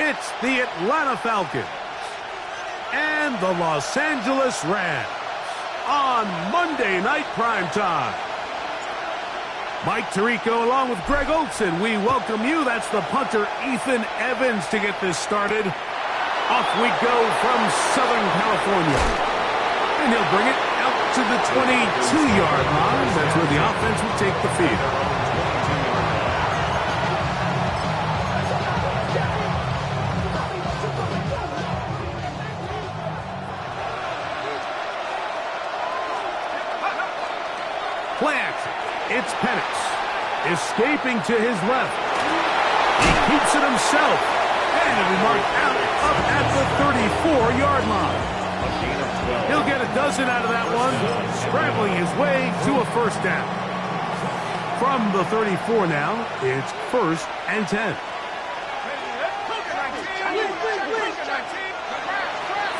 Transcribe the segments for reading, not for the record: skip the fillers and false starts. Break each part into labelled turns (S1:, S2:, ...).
S1: It's the Atlanta Falcons and the Los Angeles Rams on Monday Night Primetime. Mike Tirico along with Greg Olson. We welcome you. That's the punter, Ethan Evans, to get this started. Off we go from Southern California. And he'll bring it out to the 22-yard line. That's where the offense will take the field. Play action. It's Penix. Escaping to his left. He keeps it himself. And it'll be marked out up at the 34-yard line. He'll get a dozen out of that one. Scrambling his way to a first down. From the 34 now, it's 1st and 10.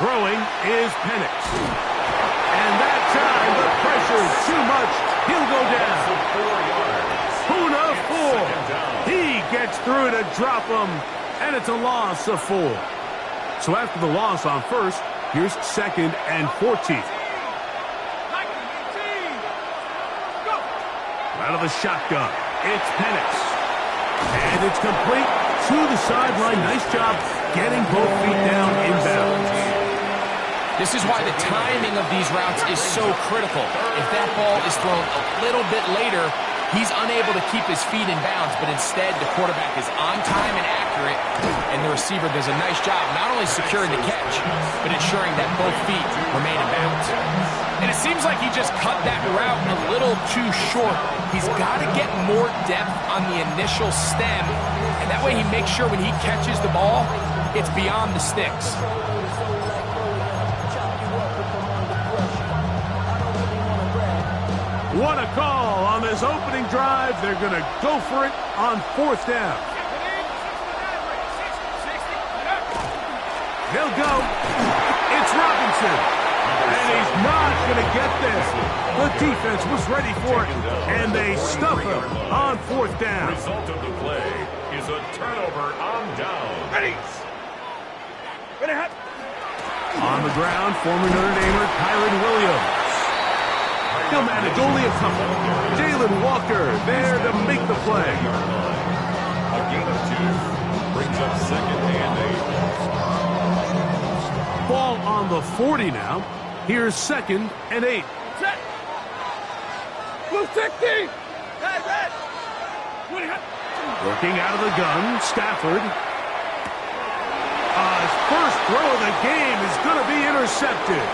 S1: Throwing is Penix. And that time, the pressure too much. He'll go down. Puna 4. He gets through to drop him, and it's a loss of 4. So after the loss on 1st, here's 2nd and 14. Out of the shotgun, it's Penix. And it's complete to the sideline. Nice job getting both feet down inbounds.
S2: This is why the timing of these routes is so critical. If that ball is thrown a little bit later, he's unable to keep his feet in bounds, but instead the quarterback is on time and accurate, and the receiver does a nice job not only securing the catch, but ensuring that both feet remain in bounds. And it seems like he just cut that route a little too short. He's got to get more depth on the initial stem, and that way he makes sure when he catches the ball, it's beyond the sticks.
S1: What a call on this opening drive. They're going to go for it on 4th down. They'll go. It's Robinson. And he's not going to get there. The defense was ready for it, and they stuff him on 4th down.
S3: The result of the play is a turnover on down.
S1: Ready. On the ground, former Notre Damer Kyron Williams. He'll manage only a couple. Jalen Walker there to make the play.
S3: A gain of 2 brings up 2nd and 8.
S1: Ball on the 40 now. Here's 2nd and 8.
S4: Set. Blue 60.
S1: Working out of the gun, Stafford. His first throw of the game is going to be intercepted.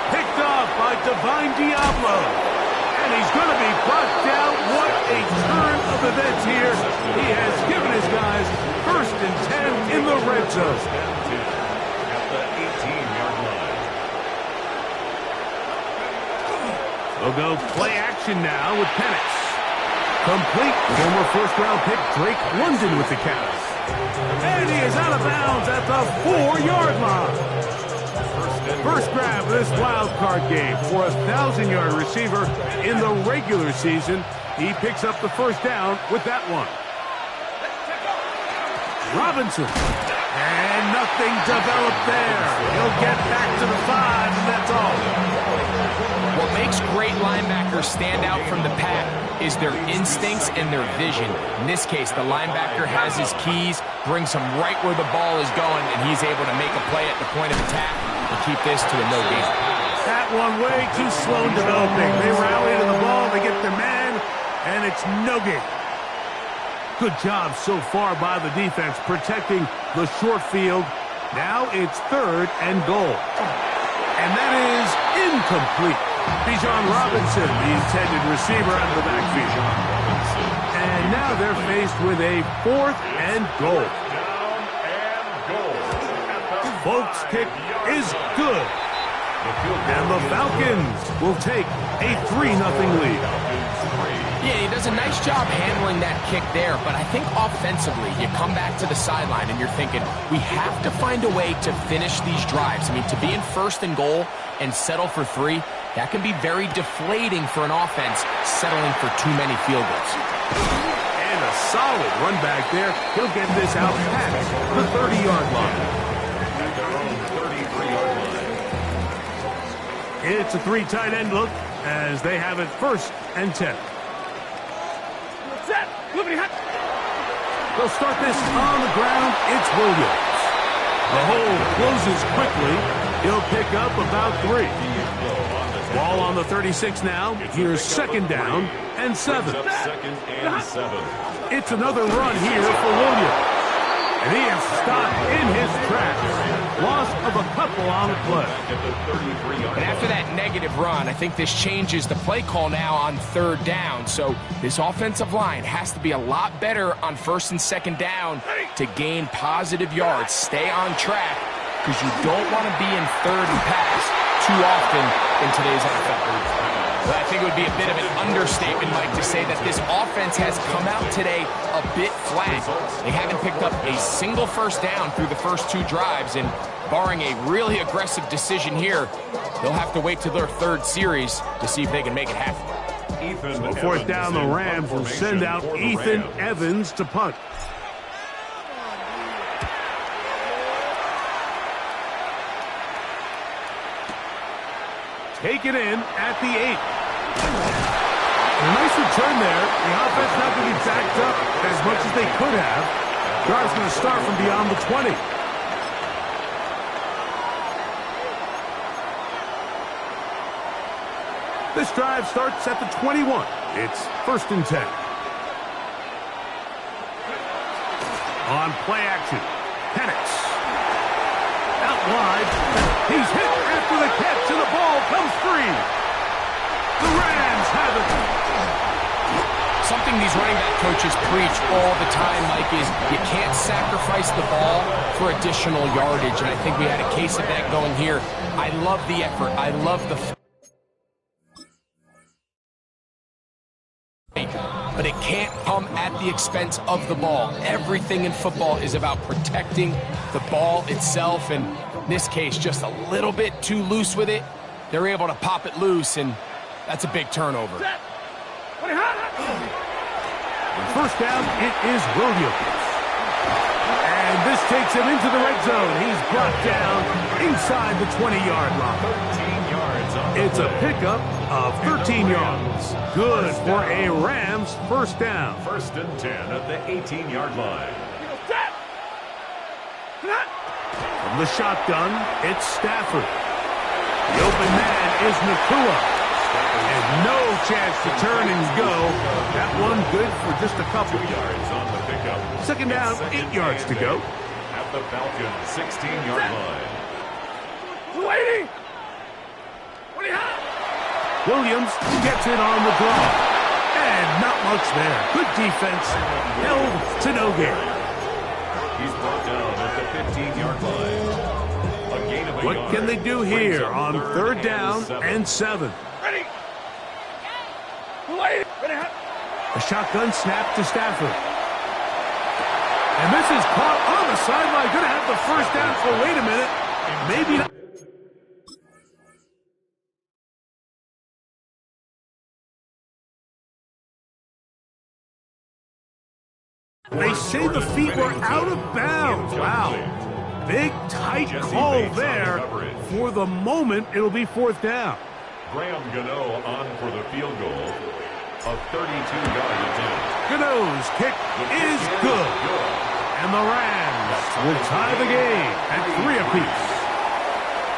S1: Picked off by Divine Diablo. And he's going to be brought down. What a turn of events here. He has given his guys 1st and 10 in the red zone.
S3: At the 18-yard line.
S1: They'll go play action now with Penix. Complete. Former 1st-round pick Drake London with the catch. And he is out of bounds at the 4-yard line. First grab of this wild card game for a 1,000-yard receiver in the regular season. He picks up the 1st down with that one. Robinson. And nothing developed there. He'll get back to the 5, and that's all.
S2: What makes great linebackers stand out from the pack is their instincts and their vision. In this case, the linebacker has his keys, brings him right where the ball is going, and he's able to make a play at the point of attack and keep this to a no gain.
S1: That one way too slow in developing. They rally to the ball, they get their man, and it's no gain. Good job so far by the defense protecting the short field. Now it's 3rd and goal. And that is incomplete. Bijan Robinson, the intended receiver, out of the backfield. And now they're faced with a 4th and goal.
S3: Down and goal.
S1: Folks' kick is good. And the Falcons will take a 3-0 lead.
S2: Yeah, he does a nice job handling that kick there, but I think offensively, you come back to the sideline and you're thinking, we have to find a way to finish these drives. I mean, to be in 1st and goal and settle for 3, that can be very deflating for an offense settling for too many field goals.
S1: And a solid run back there. He'll get this out past the 30-yard line.
S3: At their own 33-yard line.
S1: It's a 3 tight end look as they have it 1st and 10.
S4: Set.
S1: They'll start this on the ground. It's Williams. The hole closes quickly. He'll pick up about 3. Ball on the 36 now. Here's 2nd down and 7.
S3: Brings up 2nd and 7.
S1: It's another run here for Williams. And he is stopped in his tracks. Loss of a couple on the play.
S2: And after that negative run, I think this changes the play call now on 3rd down. So this offensive line has to be a lot better on 1st and 2nd down to gain positive yards. Stay on track because you don't want to be in 3rd and pass too often in today's NFL. Well, I think it would be a bit of an understatement, Mike, to say that this offense has come out today a bit flat. They haven't picked up a single 1st down through the first 2 drives, and barring a really aggressive decision here, they'll have to wait to their 3rd series to see if they can make it happen.
S1: On 4th down, the Rams will send out Ethan Evans to punt. Take it in at the 8. A nice return there. The offense not going to be backed up as much as they could have. Drive's going to start from beyond the 20. This drive starts at the 21. It's 1st and 10. On play action, Penix. Out wide. He's hit after the catch, and the ball comes free. The Rams have it.
S2: Something these running back coaches preach all the time, Mike, is you can't sacrifice the ball for additional yardage, and I think we had a case of that going here. I love the effort. I love the but it can't come at the expense of the ball. Everything in football is about protecting the ball itself, and in this case, just a little bit too loose with it. They're able to pop it loose, and that's a big turnover.
S1: On 1st down, it is Williams. And this takes him into the red zone. He's brought down inside the 20-yard line.
S3: 13 yards on the
S1: It's a
S3: play.
S1: pickup of 13 yards. Good for a Rams 1st down.
S3: 1st and 10 at the 18-yard line.
S1: From the shotgun, it's Stafford. The open man is Nakua. And no chance to turn and go. That one good for just a couple.
S3: 2 yards on the pickup.
S1: 2nd down, 8 yards to go.
S3: At the Falcons 16-yard line.
S4: Waiting.
S1: Williams gets it on the draw. And not much there. Good defense. Held to no gain.
S3: He's brought down at the 15-yard line. A gain of a
S1: What
S3: yard.
S1: can they do
S3: Brings
S1: here
S3: up
S1: on 3rd down and 7?
S4: Ready. Ready.
S1: A shotgun snap to Stafford. And this is caught on the sideline. Going to have the 1st down. Oh, wait a minute. Maybe not. They say the feet were out of bounds. Wow. Big, tight call there. For the moment, it'll be 4th down.
S3: Graham Gano on for the field goal. A 32-yard attempt.
S1: Gano's kick is good. And the Rams will tie the game at 3 apiece.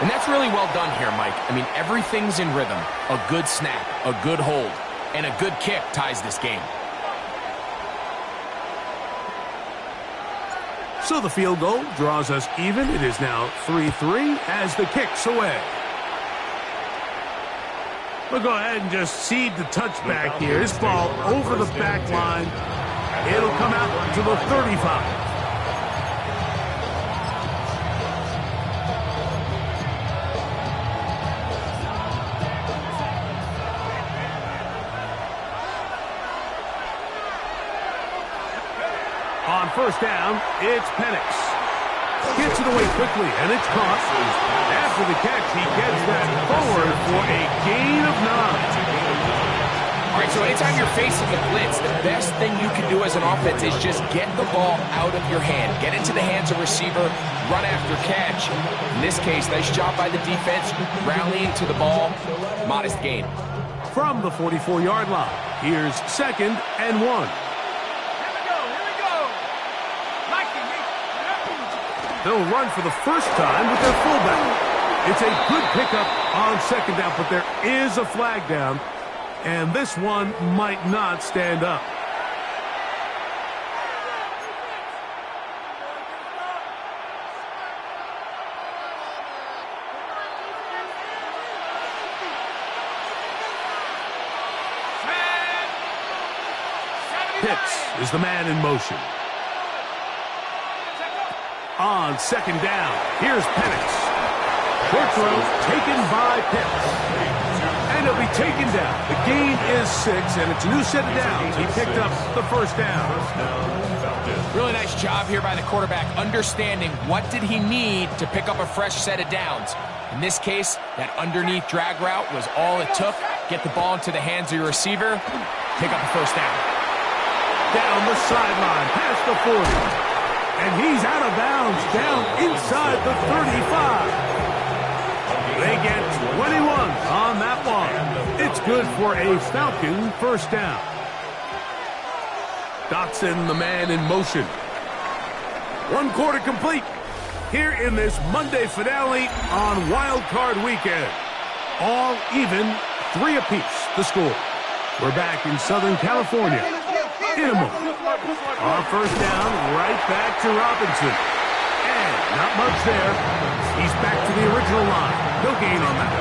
S2: And that's really well done here, Mike. I mean, everything's in rhythm. A good snap, a good hold, and a good kick ties this game.
S1: So the field goal draws us even. It is now 3-3 as the kick's away. We'll go ahead and just cede the touchback here. This ball over the back line. It'll come out to the 35. On 1st down, it's Penix. Gets it away quickly, and it's caught. After the catch, he gets that forward for a gain of 9.
S2: All right, so anytime you're facing a blitz, the best thing you can do as an offense is just get the ball out of your hand. Get into the hands of receiver, run after catch. In this case, nice job by the defense, rallying to the ball. Modest gain.
S1: From the 44-yard line, here's 2nd and 1.
S4: Here we go.
S1: They'll run for the first time with their fullback. It's a good pickup on 2nd down, but there is a flag down, and this one might not stand up. Pitts is the man in motion. On 2nd down, here's Penix. Short throw taken by Pitts. And he'll be taken down. The gain is 6, and it's a new set of downs. He picked up the first down.
S2: Really nice job here by the quarterback, understanding what did he need to pick up a fresh set of downs. In this case, that underneath drag route was all it took. Get the ball into the hands of your receiver, pick up a first down.
S1: Down the sideline, past the 40. And he's out of bounds, down inside the 35. They get 21 on that one. It's good for a Falcon first down. Dotson, the man in motion. 1 quarter complete here in this Monday finale on Wild Card Weekend. All even, 3 apiece the score. We're back in Southern California in a moment. On first down, right back to Robinson. And not much there. He's back to the original line. No gain on that.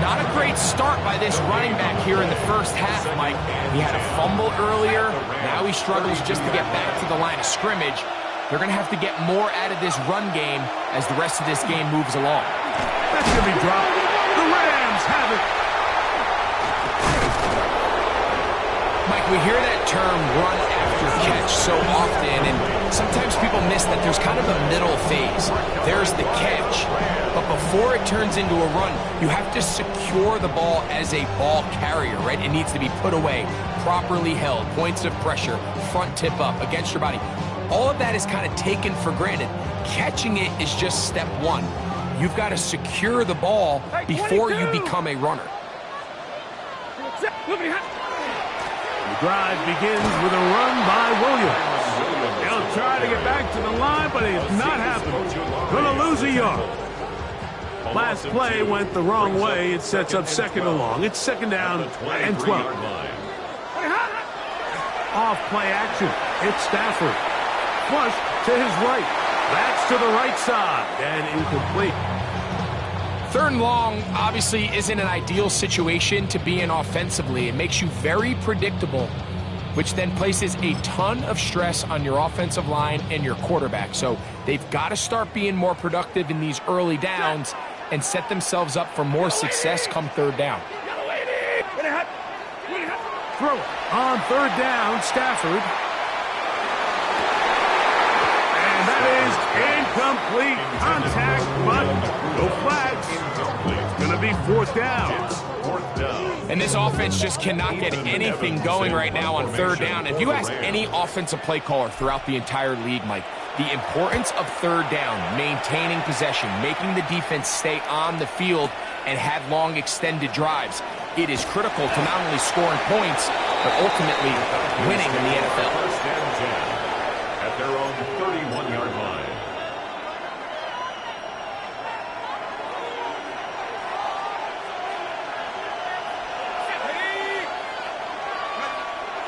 S2: Not a great start by this running back here in the first half, Mike. He had a fumble earlier. Now he struggles just to get back to the line of scrimmage. They're going to have to get more out of this run game as the rest of this game moves along.
S1: That's going to be dropped. The Rams have it.
S2: Mike, we hear that term run after catch so often, and sometimes people miss that there's kind of a middle phase. There's the catch, but before it turns into a run, you have to secure the ball as a ball carrier, right? It needs to be put away, properly held, points of pressure, front tip up against your body. All of that is kind of taken for granted. Catching it is just step 1. You've got to secure the ball before you become a runner.
S1: The drive begins with a run by Williams. He'll try to get back to the line, but it's not happening. Gonna lose a yard. Last play went the wrong way. It sets up 2nd and long. It's 2nd down and 12. Off play action. It's Stafford. Flush to his right. That's to the right side and incomplete.
S2: 3rd and long obviously isn't an ideal situation to be in offensively. It makes you very predictable, which then places a ton of stress on your offensive line and your quarterback. So they've got to start being more productive in these early downs and set themselves up for more success come 3rd down.
S1: Throw on 3rd down, Stafford. And that is incomplete. Contact, but no flags. It's going to be 4th down.
S2: And this offense just cannot get anything going right now on 3rd down. If you ask any offensive play caller throughout the entire league, Mike, the importance of 3rd down, maintaining possession, making the defense stay on the field and have long extended drives, it is critical to not only scoring points, but ultimately winning in the NFL.
S3: First and 10 at their own 31-yard line.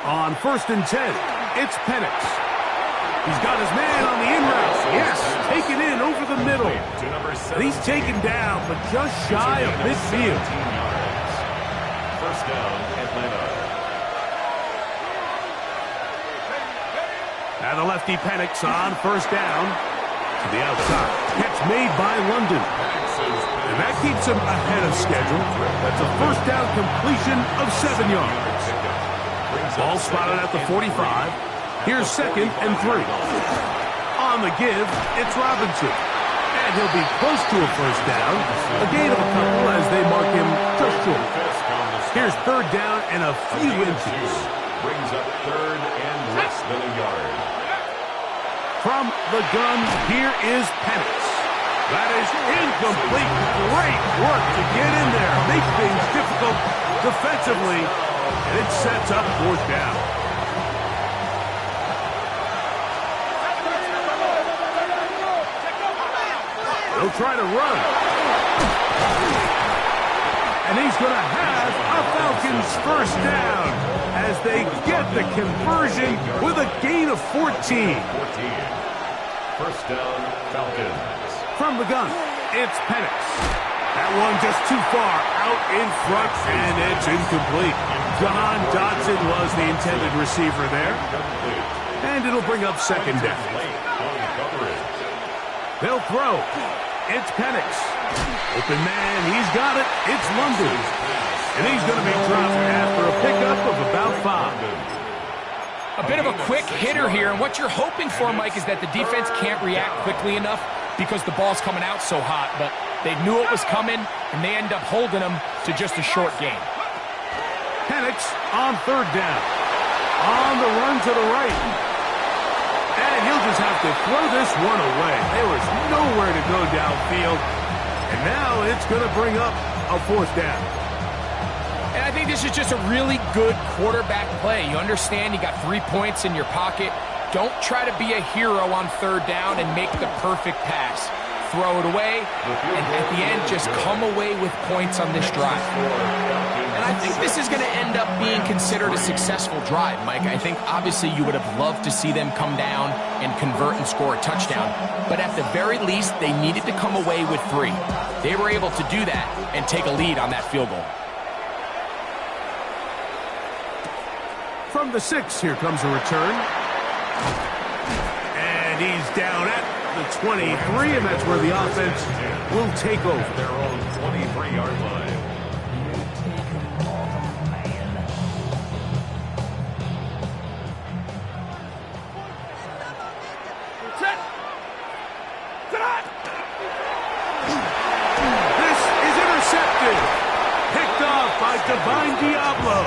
S1: On 1st and 10, it's Penix. He's got his man on the in route. Yes, taken in over the middle. And he's taken down, but just shy of midfield.
S3: First down, Atlanta.
S1: And the lefty Penix on 1st down. To the outside. Catch made by London. And that keeps him ahead of schedule. That's a 1st down completion of 7 yards. Ball spotted at the 45. Here's 2nd and 3. On the give, it's Robinson. And he'll be close to a 1st down. A gain of a couple as they mark him just short. Here's third down and a few inches.
S3: Brings up third and less than a yard.
S1: From the gun, here is Penix. That is incomplete. Great work to get in there. Make things difficult defensively, and it sets up fourth down. They'll try to run. And he's going to have a Falcons first down as they get the conversion with a gain of 14.
S3: First down, Falcons.
S1: From the gun, it's Penix. That one just too far out in front, and it's incomplete. John Dodson was the intended receiver there. And it'll bring up second down. They'll throw. It's Penix. Open man, he's got it. It's London. And he's going to be dropped after a pickup of about 5.
S2: A bit of a quick hitter here, and what you're hoping for, Mike, is that the defense can't react quickly enough because the ball's coming out so hot, but they knew it was coming, and they end up holding them to just a short gain.
S1: Penix on third down. On the run to the right. And he'll just have to throw this one away. There was nowhere to go downfield. And now it's going to bring up a fourth down.
S2: And I think this is just a really good quarterback play. You understand you got 3 points in your pocket. Don't try to be a hero on third down and make the perfect pass. Throw it away, and at the end, just come away with points on this drive. And I think this is going to end up being considered a successful drive, Mike. I think, obviously, you would have loved to see them come down and convert and score a touchdown. But at the very least, they needed to come away with 3. They were able to do that and take a lead on that field goal.
S1: From the 6, here comes a return. And he's down at the 23, and that's where the offense will take over.
S3: Their own 23-yard line.
S1: This is intercepted. Picked off by Divine Diablo.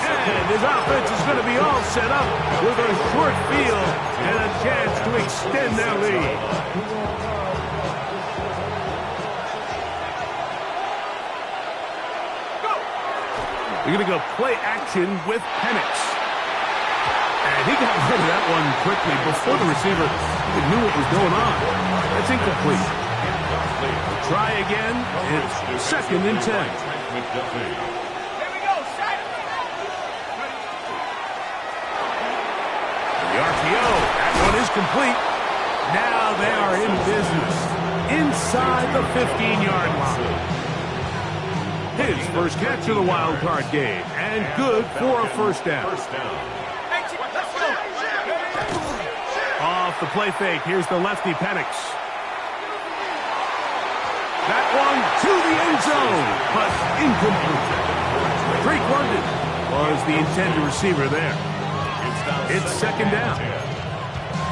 S1: And his offense is going to be all set up with a short field and a chance to extend their lead. We're going to go play action with Penix. And he got rid of that one quickly before the receiver even knew what was going on. That's incomplete. Try again. It's second and 10. The RPO, that one is complete. Now they are in business inside the 15-yard line. His first catch of the wild card game, and good for a first down. Off the play fake, here's the lefty Penix. That one to the end zone, but incomplete. Drake London was the intended receiver there. It's second down.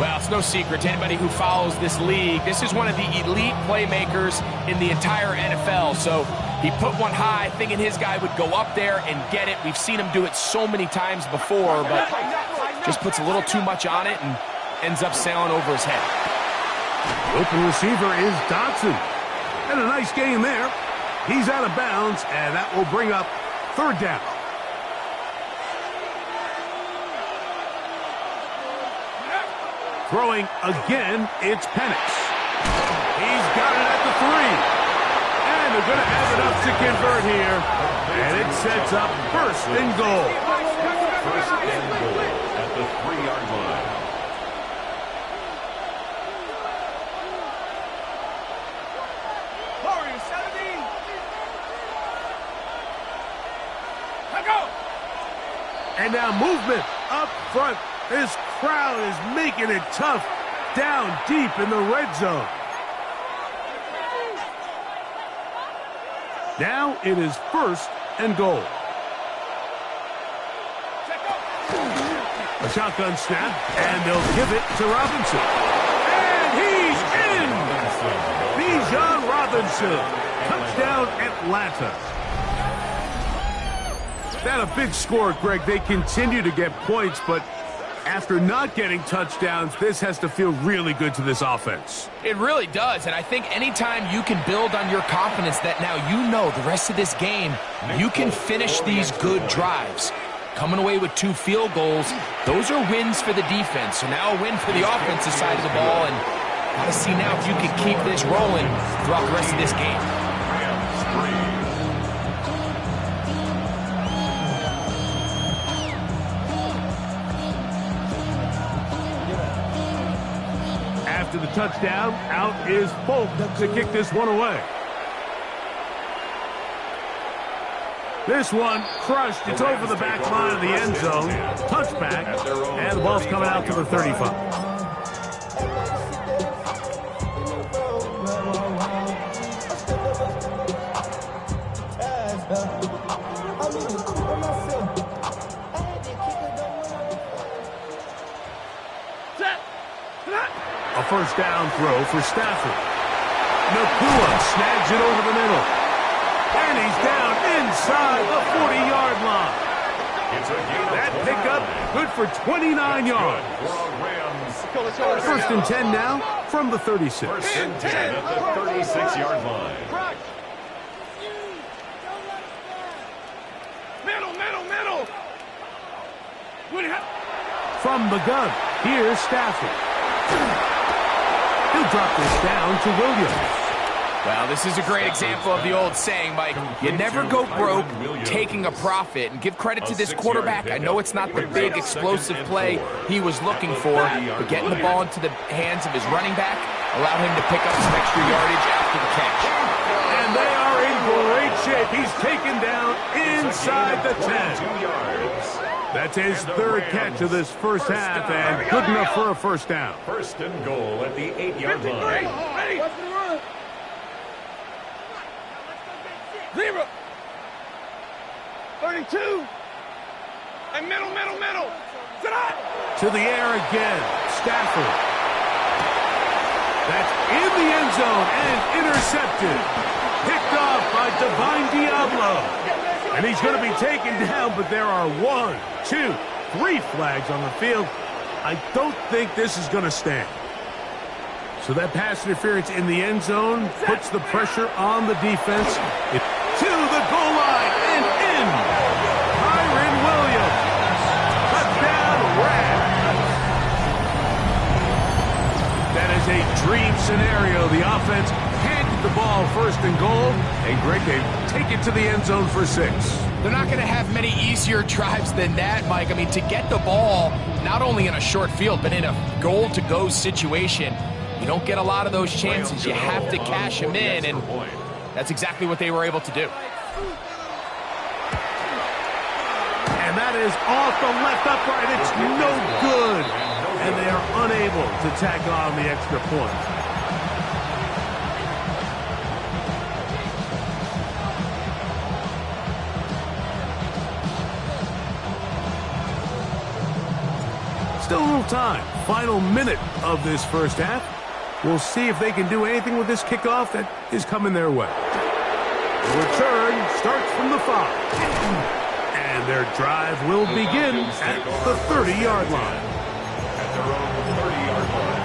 S2: Well, it's no secret to anybody who follows this league. This is one of the elite playmakers in the entire NFL. So he put one high, thinking his guy would go up there and get it. We've seen him do it so many times before, but just puts a little too much on it and ends up sailing over his head.
S1: The open receiver is Dodson. And a nice game there. He's out of bounds, and that will bring up third down. Throwing again, it's Penix. He's got it at the 3. And they're going to have enough to convert here. And it sets up first and goal.
S3: First and goal at the 3-yard line.
S1: And now movement up front. This crowd is making it tough down deep in the red zone. Now it is first and goal. A shotgun snap, and they'll give it to Robinson. And he's in! Bijan Robinson. Touchdown, Atlanta. That a big score, Greg. They continue to get points, but after not getting touchdowns, this has to feel really good to this offense.
S2: It really does, and I think anytime you can build on your confidence that now you know the rest of this game, you can finish these good drives. Coming away with 2 field goals, those are wins for the defense. So now a win for the offensive side of the ball, and gotta see now if you can keep this rolling throughout the rest of this game.
S1: After the touchdown, out is Folk to kick this one away. This one crushed. It's over the back line of the end zone. Touchback, and the ball's coming out to the 35. A first down throw for Stafford. Nakua snags it over the middle. And he's down inside the 40-yard line. That pickup good for 29 yards. First and 10 now from the 36.
S3: First and 10 at the 36-yard line.
S4: Middle.
S1: From the gun, here's Stafford. He'll drop this down to Williams.
S2: Well, this is a great example of the old saying, Mike. You never go broke taking a profit. And give credit to this quarterback. I know it's not the big explosive play he was looking for, but getting the ball into the hands of his running back allowed him to pick up some extra yardage after the catch.
S1: And they are in great shape. He's taken down inside the 10. That's his third catch of this first half, and good enough for a first down.
S3: First and goal at the 8-yard line.
S4: 0. 32. And middle.
S1: To the air again, Stafford. That's in the end zone and intercepted. Picked off by Divine Diablo. And he's going to be taken down, but there are 1, 2, 3 flags on the field. I don't think this is going to stand. So that pass interference in the end zone puts the pressure on the defense. To the goal line and in. Kyron Williams. Touchdown, Rams. That is a dream scenario. The offense handed the ball first and goal. And Greg, they take it to the end zone for 6.
S2: They're not going to have many easier drives than that, Mike. I mean, to get the ball, not only in a short field, but in a goal-to-go situation, you don't get a lot of those chances. You have to cash them in, and that's exactly what they were able to do.
S1: And that is off the left upright. It's no good. And they are unable to tack on the extra point. Still a little time. Final minute of this first half. We'll see if they can do anything with this kickoff that is coming their way. The return starts from the 5. And their drive will begin at the 30-yard line.
S3: At their own 30-yard line.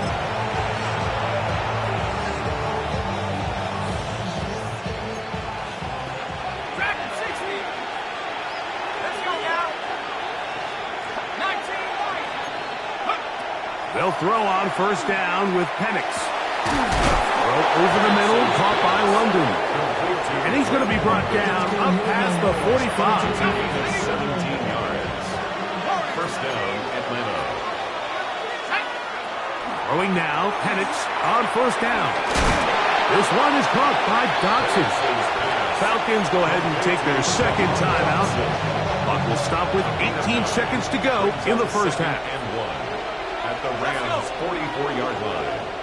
S4: Track at 60. Let's go now. 19.
S1: They'll throw on first down with Penix. Throw over the middle, caught by London. And he's going to be brought down up past the 45.
S3: 17 yards. First down, Atlanta.
S1: Throwing now, Penix on first down. This one is caught by Dotson. Falcons go ahead and take their second timeout. Clock will stop with 18 seconds to go in the first half.
S3: And 1 at the Rams' 44-yard line.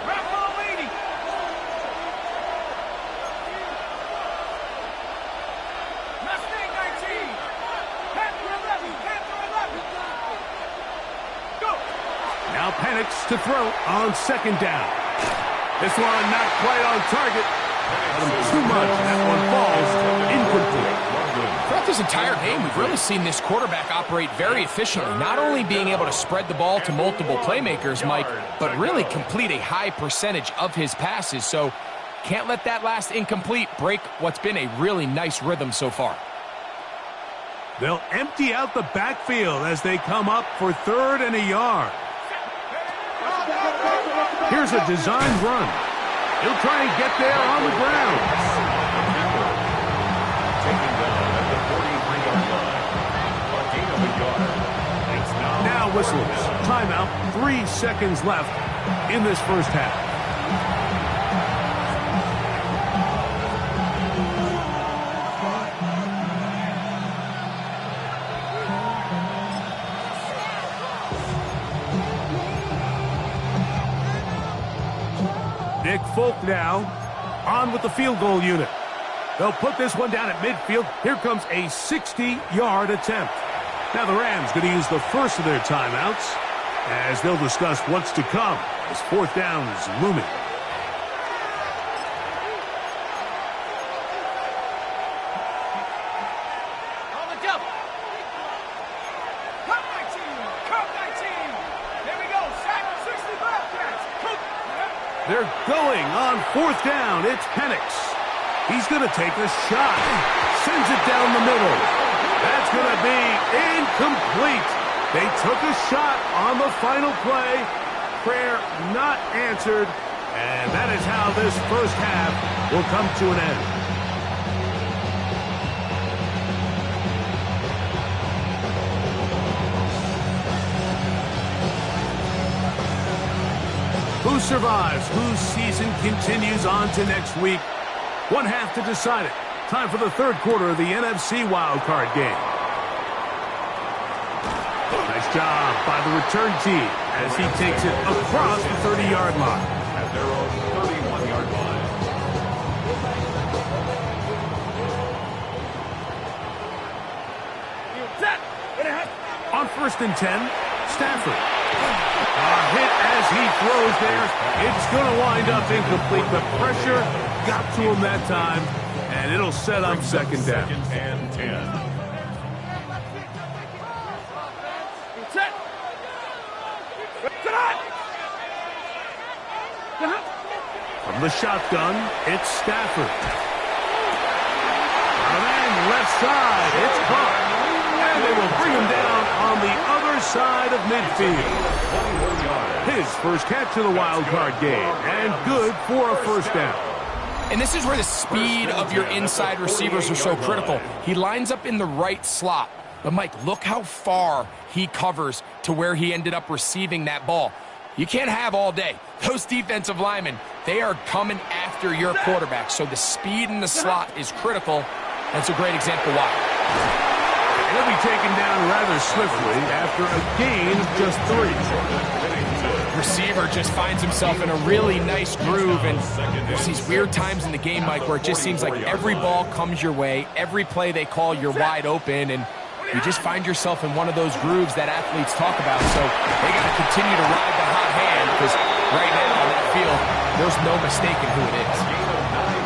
S1: Now Penix to throw on second down. This one not quite on target. Too much. That one falls incomplete.
S2: Throughout this entire game, we've really seen this quarterback operate very efficiently, not only being able to spread the ball to multiple playmakers, Mike, but really complete a high percentage of his passes. So can't let that last incomplete break what's been a really nice rhythm so far.
S1: They'll empty out the backfield as they come up for 3rd and a yard. Here's a designed run. He'll try and get there on the ground.
S3: Taking down at the 43-yard line. A gain of a yard. It's
S1: Now whistles. Timeout. 3 seconds left in this first half. Nick Folk now on with the field goal unit. They'll put this one down at midfield. Here comes a 60-yard attempt. Now the Rams going to use the first of their timeouts as they'll discuss what's to come as 4th down is looming. They're going on 4th down. It's Penix. He's going to take a shot. Sends it down the middle. That's going to be incomplete. They took a shot on the final play. Prayer not answered. And that is how this first half will come to an end. Who survives? Whose season continues on to next week? One half to decide it. Time for the 3rd quarter of the NFC wildcard game. Nice job by the return team as he takes it across the 30-yard line.
S3: at their own 31-yard line.
S1: On 1st and 10, Stafford. Hit as he throws there. It's going to wind up incomplete. The pressure got to him that time, and it'll set up 2nd down.
S3: 2nd and 10.
S1: From the shotgun, it's Stafford. And then left side, it's caught. And they will bring him down on the other side of midfield. His first catch of the wild card game, and good for a 1st down.
S2: And this is where the speed of your inside receivers are so critical. He lines up in the right slot. But, Mike, look how far he covers to where he ended up receiving that ball. You can't have all day. Those defensive linemen, they are coming after your quarterback. So the speed in the slot is critical. That's a great example why.
S1: He'll be taken down rather swiftly after a gain of just 3.
S2: Receiver just finds himself in a really nice groove, and there's these weird times in the game, Mike, where it just seems like every ball comes your way, every play they call, you're wide open, and you just find yourself in one of those grooves that athletes talk about. So they got to continue to ride the hot hand, because right now on that field, there's no mistaking who it is.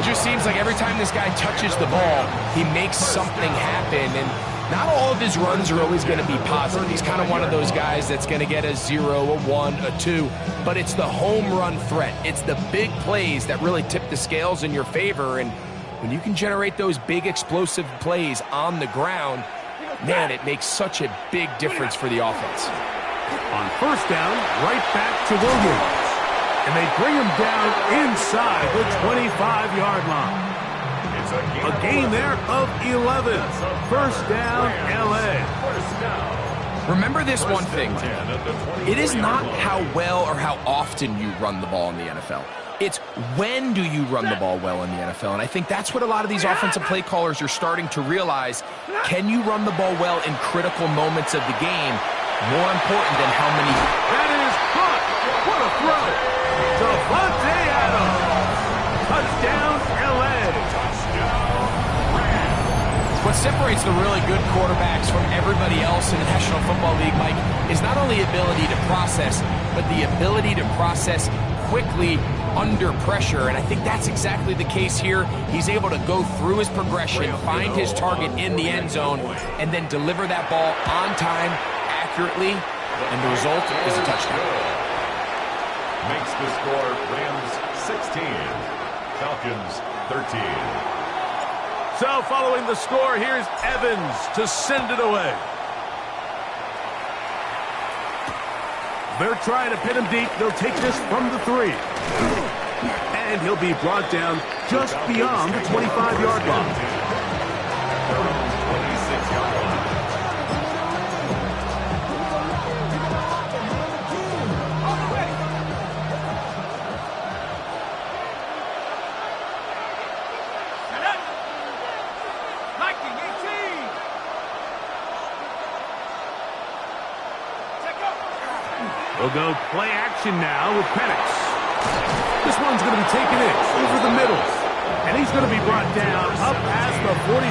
S2: It just seems like every time this guy touches the ball, he makes something happen, and not all of his runs are always going to be positive. He's kind of one of those guys that's going to get a 0, a 1, a 2, but it's the home run threat. It's the big plays that really tip the scales in your favor, and when you can generate those big explosive plays on the ground, man, it makes such a big difference for the offense.
S1: On 1st down, right back to Williams. And they bring him down inside the 25-yard line. A gain there of 11. 1st down, L.A.
S2: Remember this one thing, Mike. It is not how well or how often you run the ball in the NFL. It's when do you run the ball well in the NFL. And I think that's what a lot of these offensive play callers are starting to realize. Can you run the ball well in critical moments of the game? More important than how many.
S1: That is caught. What a throw. Devontae Adams. Touchdown, L.A.
S2: What separates the really good quarterbacks from everybody else in the National Football League, Mike, is not only ability to process, but the ability to process quickly under pressure, and I think that's exactly the case here. He's able to go through his progression, find his target in the end zone, and then deliver that ball on time, accurately, and the result is a touchdown.
S3: Makes the score Rams 16, Falcons 13.
S1: So following the score, here's Evans to send it away. They're trying to pin him deep. They'll take this from the 3. And he'll be brought down just beyond the 25-yard line.
S3: 26-yard line.
S1: We'll go play action now with Penix. This one's going to be taken in over the middle. And he's going to be brought down up past the 45.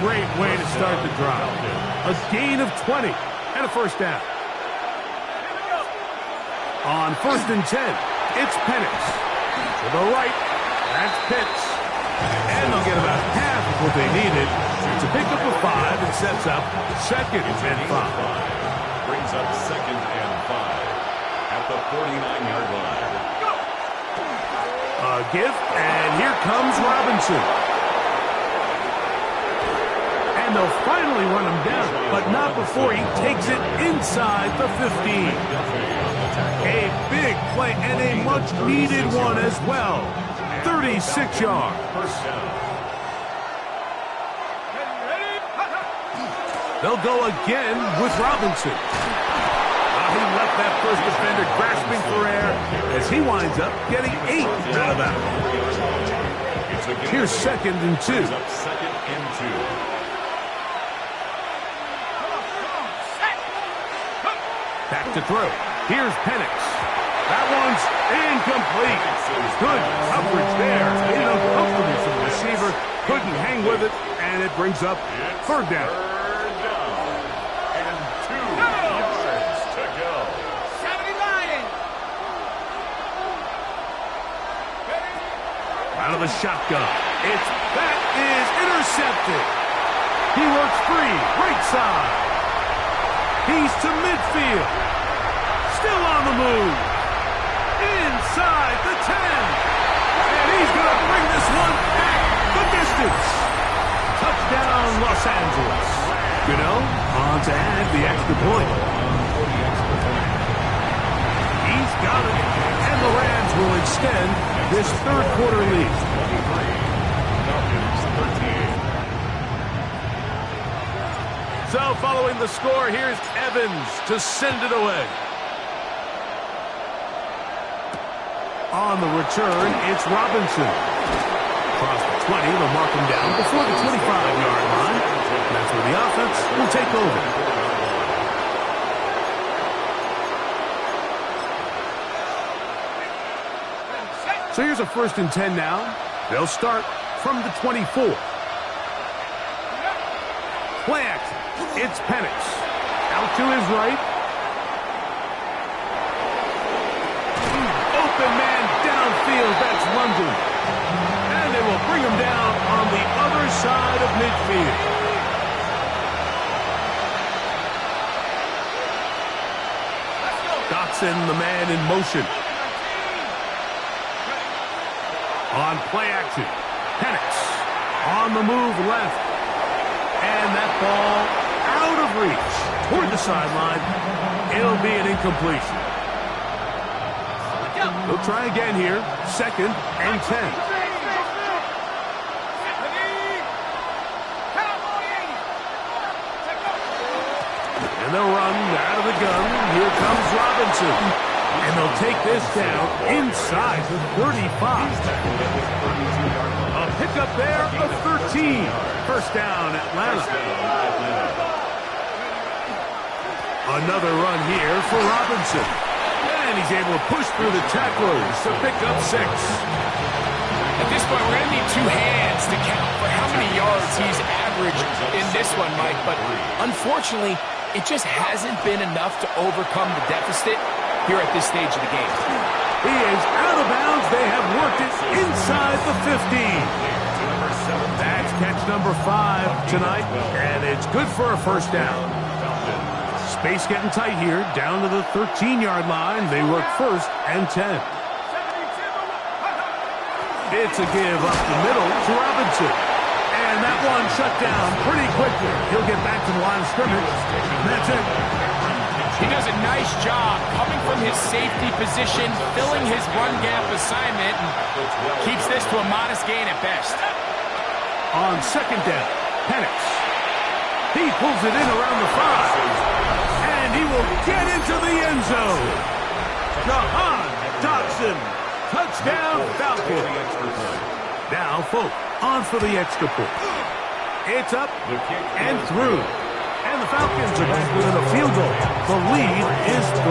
S1: Great way to start the drive. A gain of 20 and a first down. On 1st and 10, it's Penix. To the right, that's Pitts. And they'll get about half of what they needed. It's a pickup of 5 and sets up 2nd and 5.
S3: Brings up 2nd and 5 at the 49-yard line.
S1: A give, and here comes Robinson. And they'll finally run him down, but not before he takes it inside the 15. A big play and a much-needed one as well. 36 yards.
S3: First down.
S1: They'll go again with Robinson. He left that first defender grasping for air as he winds up getting 8 out of that. Here's 2nd and 2.
S3: 2nd and 2.
S1: Back to throw. Here's Penix. That one's incomplete. Good coverage there. Made it uncomfortable for the receiver. Couldn't hang with it, and it brings up 3rd down. Out of the shotgun. That is intercepted. He works free, right side. He's to midfield. Still on the move. Inside the 10. And he's going to bring this one back the distance. Touchdown, Los Angeles. You know, on to add the extra point. He's got it. And the Rams will extend this 3rd quarter lead. So following the score, here's Evans to send it away. On the return, it's Robinson. Across the 20, they'll mark him down before the 25-yard line. That's where the offense will take over. So here's a 1st and 10 now. They'll start from the 24. Play action. It's Penix. Out to his right. Open man downfield. That's London. And they will bring him down on the other side of midfield. Dotson, the man in motion. On play action, Penix on the move left. And that ball out of reach toward the sideline. It'll be an incompletion. They'll try again here. 2nd and 10. And they'll run out of the gun. Here comes Robinson. And they'll take this down inside the 35. A pickup there of 13. First down, Atlanta. Another run here for Robinson. And he's able to push through the tacklers to pick up 6.
S2: At this point, we're going to need 2 hands to count for how many yards he's averaged in this one, Mike. But unfortunately, it just hasn't been enough to overcome the deficit here at this stage of the game.
S1: He is out of bounds. They have worked it inside the 15. That's catch number 5 tonight, and it's good for a first down. Space getting tight here, down to the 13-yard line. They work first and 10. It's a give up the middle to Robinson. And that one shut down pretty quickly. He'll get back to the line of scrimmage. And that's it.
S2: He does a nice job coming from his safety position, filling his run gap assignment, and keeps this to a modest gain at best.
S1: On second down, Penix. He pulls it in around the 5. And he will get into the end zone. Jahan Dotson. Touchdown, Falcons. Now, Folk on for the extra point. It's up and through. And the Falcons are back within a field goal. The lead is 3.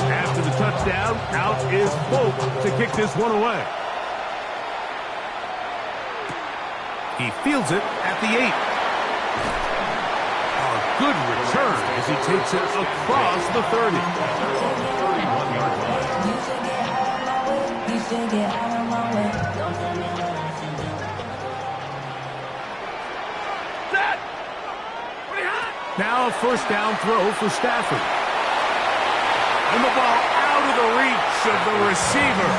S1: After the touchdown, out is Folk to kick this one away. He fields it at the 8. A good return as he takes it across the 30. Now a first down throw for Stafford. And the ball out of the reach of the receiver.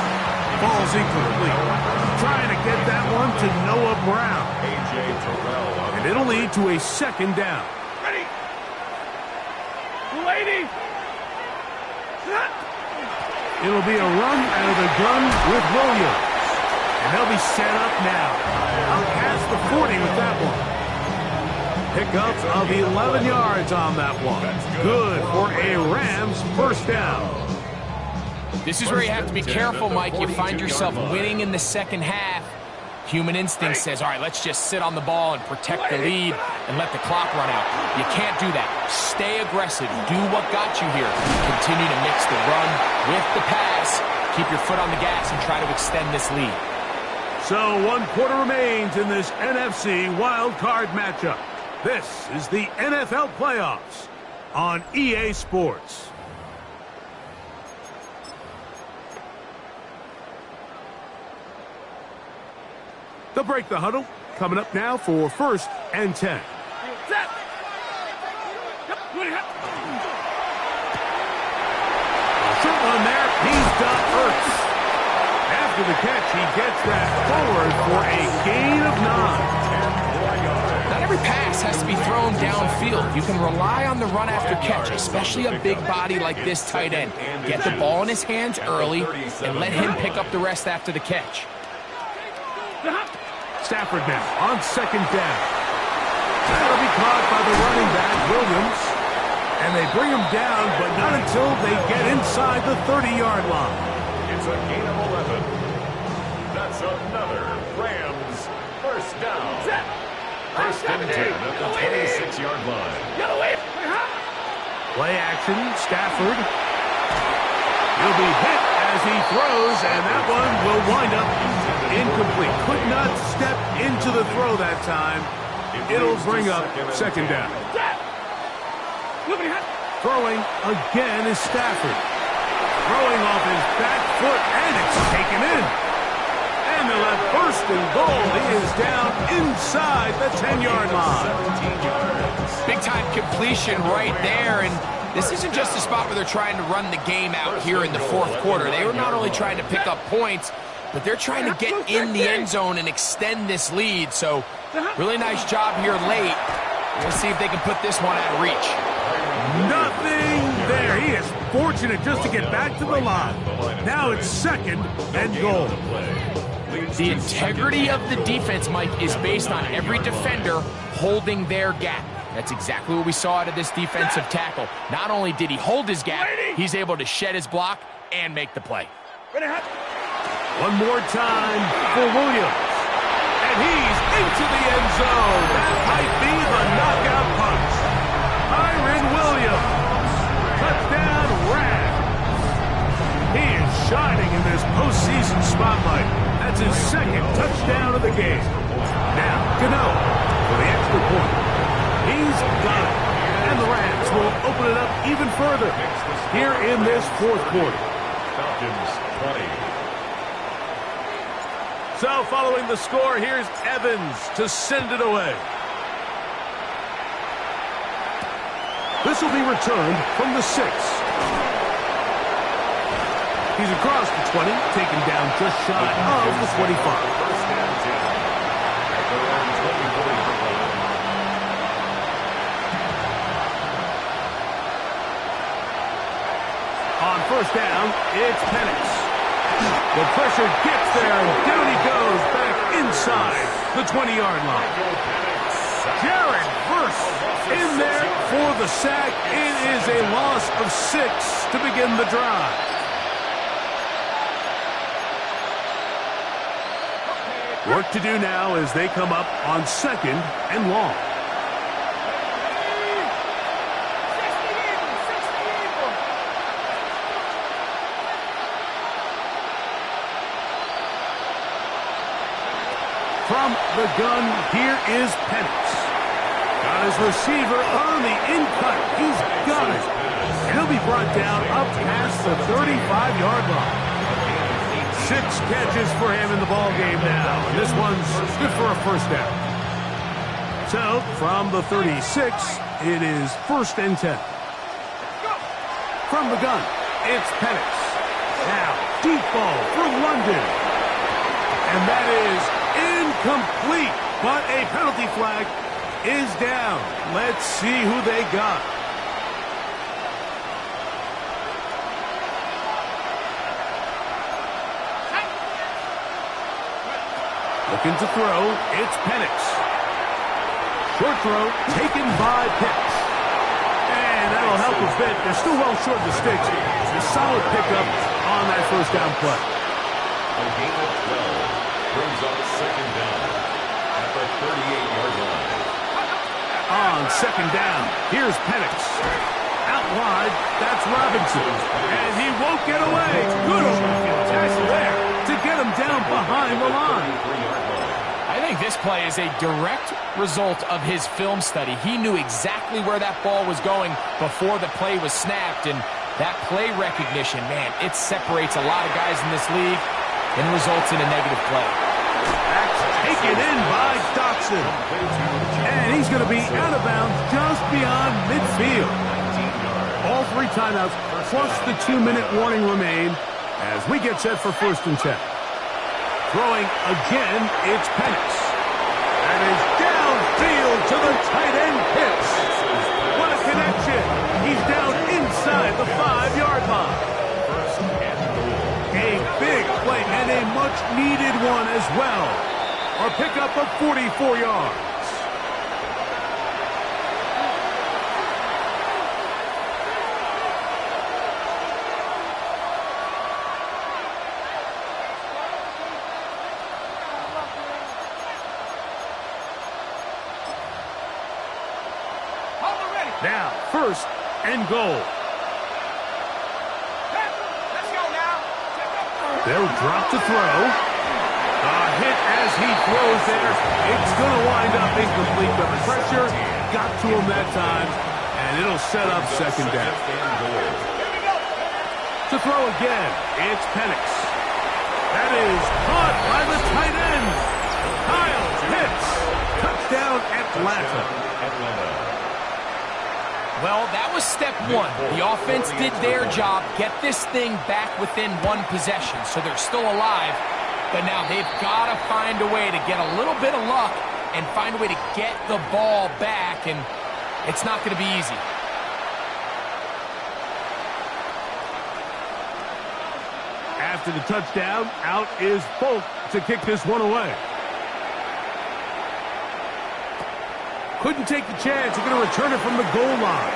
S1: Ball's incomplete. Trying to get that one to Noah Brown. And it'll lead to a second down.
S4: Ready. Lady.
S1: It'll be a run out of the gun with Williams. And they'll be set up now. Out past the 40 with that one. Pickup of 11 yards on that one. Good for a Rams first down.
S2: This is where you have to be careful, Mike. You find yourself winning in the second half. Human instinct says, all right, let's just sit on the ball and protect the lead and let the clock run out. You can't do that. Stay aggressive. Do what got you here. Continue to mix the run with the pass. Keep your foot on the gas and try to extend this lead.
S1: So 1 quarter remains in this NFC wild card matchup. This is the NFL playoffs on EA Sports. They'll break the huddle. Coming up now for first and 10. Short one there. He's got Ertz. After the catch, he gets that forward for a gain of 9.
S2: Not every pass has to be thrown downfield. You can rely on the run after catch, especially a big body like this tight end. Get the ball in his hands early and let him pick up the rest after the catch.
S1: Stafford now on second down. That'll be caught by the running back, Williams. And they bring him down, but not until they get inside the 30-yard line.
S3: It's a gain of 11. That's another Rams first down. First and 10 at the 26-yard line.
S1: Play action, Stafford. He'll be hit as he throws, and that one will wind up incomplete. Could not step into the throw that time. It'll bring up second down. Throwing again is Stafford. Throwing off his back foot, and it's taken in. And they'll have first and goal. He is down inside the 10-yard line.
S2: Big-time completion right there, and this isn't just a spot where they're trying to run the game out here in the fourth quarter. They were not only trying to pick up points, but they're trying to get in the end zone and extend this lead. So, really nice job here late. We'll see if they can put this one out of reach.
S1: Nothing there. He is fortunate just to get back to the line. Now it's second and goal.
S2: The integrity of the defense, Mike, is based on every defender holding their gap. That's exactly what we saw out of this defensive tackle. Not only did he hold his gap, he's able to shed his block and make the play.
S1: One more time for Williams. And he's into the end zone. That might be the knockout punch. Kyren Williams. Touchdown, Rams. He is shining in this postseason spotlight. That's his second touchdown of the game. Now, Gano for the extra point. He's got it. And the Rams will open it up even further here in this fourth quarter.
S3: Falcons 20.
S1: So following the score, here's Evans to send it away. This will be returned from the 6. He's across the 20, taken down just shy of the 25.
S3: First and 10. At their own 24-yard line.
S1: On first down, it's Penix. The pressure gets there, and down he goes back inside the 20-yard line. Jared Verse in there for the sack. It is a loss of 6 to begin the drive. Work to do now as they come up on second and long. From the gun, here is Penix. Got his receiver on the in-cut. He's got it. And he'll be brought down up past the 35-yard line. 6 catches for him in the ball game now. And this one's good for a first down. So, from the 36, it is first and 10. From the gun, it's Penix. Now, deep ball for London. And that is incomplete, but a penalty flag is down. Let's see who they got. Looking to throw, it's Penix. Short throw taken by Pitts. And that'll help a bit. They're still well short of the sticks. A solid pickup on that first down play.
S3: A gain of 12 brings up second down at the 38-yard line.
S1: On second down, here's Penix. Out wide, that's Robinson. And he won't get away. Good open tackle there to get him down behind the line.
S2: I think this play is a direct result of his film study. He knew exactly where that ball was going before the play was snapped. And that play recognition, man, it separates a lot of guys in this league and results in a negative play.
S1: That's taken in by Dotson. And he's going to be out of bounds just beyond midfield. All 3 timeouts plus the 2-minute warning remain as we get set for first and 10. Throwing again, it's Penix. That is downfield to the tight end Pitts. What a connection. He's down inside the 5-yard line. A big play and a much-needed one as well. A pickup of 44 yards. Now, first and goal.
S4: Let's go now.
S1: They'll drop to throw. A hit as he throws there. It's going to wind up incomplete. The pressure got to him that time, and it'll set up second down. To throw again, it's Penix. That is caught by the tight end. Kyle Pitts. Touchdown, Atlanta.
S2: Well, that was step 1. The offense did their job, get this thing back within 1 possession, so they're still alive. But now they've got to find a way to get a little bit of luck and find a way to get the ball back, and it's not going to be easy.
S1: After the touchdown, out is Folk to kick this one away. Couldn't take the chance. He's going to return it from the goal line.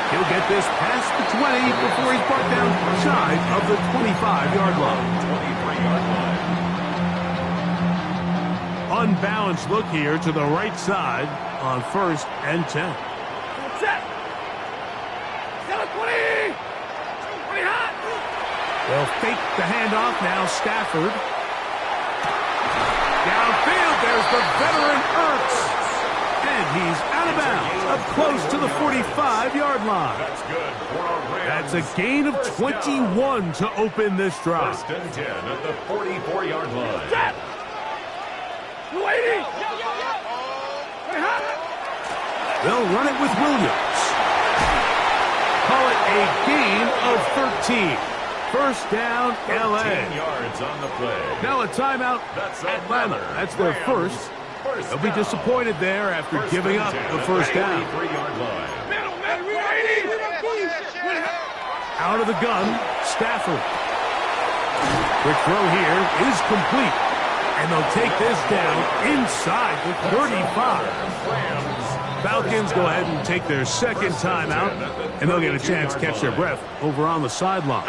S1: He'll get this past the 20 before he's brought down shy of the 25-yard line. 23-yard line. Unbalanced look here to the right side on first and 10.
S4: Set. 7-20. Pretty hot.
S1: They'll fake the handoff now. Stafford. Downfield, there's the veteran Ertz. And he's out of bounds, up close to the 45-yard line.
S3: That's good for a Rams.
S1: That's a gain of 21 to open this drive.
S3: First and 10 at the 44-yard line.
S1: They'll run it with Williams. Call it a gain of 13. First down, L.A.
S3: 13 yards on the play.
S1: Now a timeout, Atlanta. That's their first. They'll be disappointed there after giving up the first down. Out of the gun, Stafford. Quick throw here is complete. And they'll take this down inside the 35. Falcons go ahead and take their second timeout, and they'll get a chance to catch their breath over on the sideline.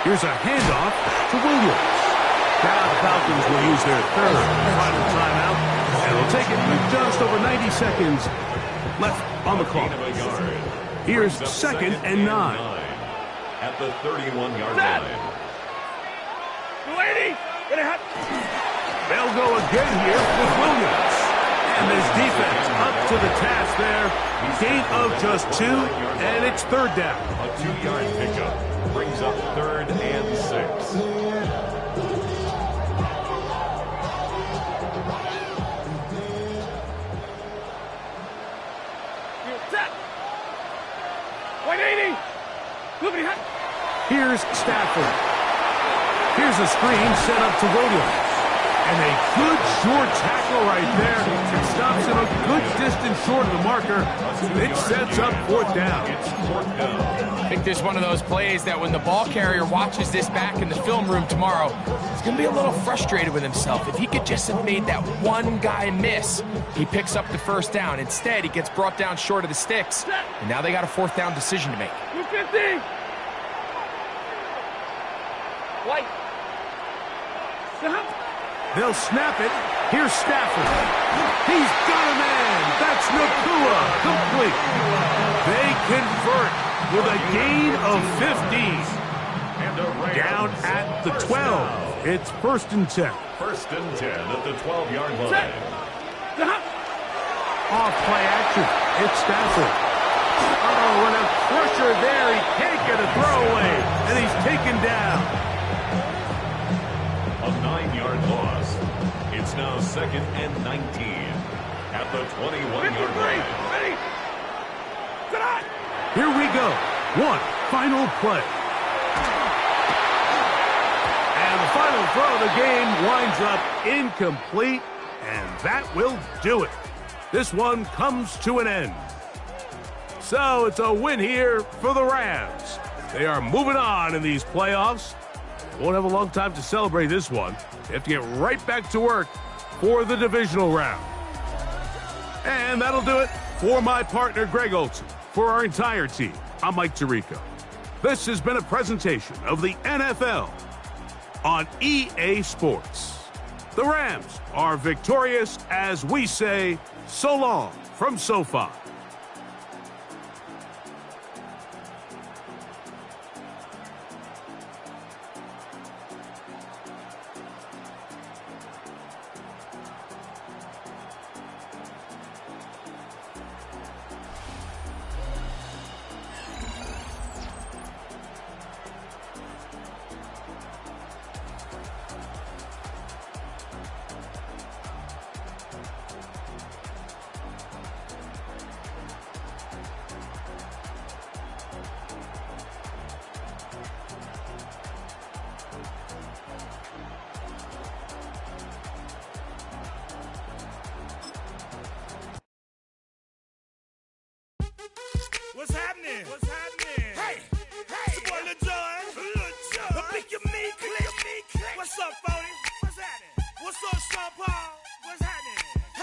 S1: Here's a handoff to Williams. Now the Falcons will use their third and final timeout, and they'll take it with just over 90 seconds left on the clock. Here's second and 9.
S3: At the 31-yard line.
S1: They'll go again here with Williams. And this defense up to the task there. Gain of just 2, and it's third down.
S3: A 2-yard pickup brings up third and 6.
S1: Here's Stafford. Here's a screen set up to Williams. And a good short tackle right there. It stops him a good distance short of the marker. It sets up fourth down.
S2: I think there's one of those plays that when the ball carrier watches this back in the film room tomorrow, he's going to be a little frustrated with himself. If he could just have made that one guy miss, he picks up the first down. Instead, he gets brought down short of the sticks. And now they got a fourth down decision to make.
S1: They'll snap it. Here's Stafford. He's got a man. That's Nakua. Complete. They convert with a gain of 15. Down at the 12. It's first and 10.
S3: First and 10 at the 12-yard line.
S1: Off play action. It's Stafford. Oh, and a pressure there. He can't get a throwaway. And he's taken down.
S3: A 9-yard loss. It's now second and 19 at the 21-yard line.
S1: Here we go. One final play. And the final throw of the game winds up incomplete, and that will do it. This one comes to an end. So it's a win here for the Rams. They are moving on in these playoffs. Won't have a long time to celebrate this one. They have to get right back to work for the divisional round. And that'll do it for my partner, Greg Olson. For our entire team, I'm Mike Tirico. This has been a presentation of the NFL on EA Sports. The Rams are victorious as we say so long from SoFi.
S5: What's happening? What's happening? Hey, hey, it's your boy Lil Jon. Lil Jon. Pick your meat click. What's up, phone?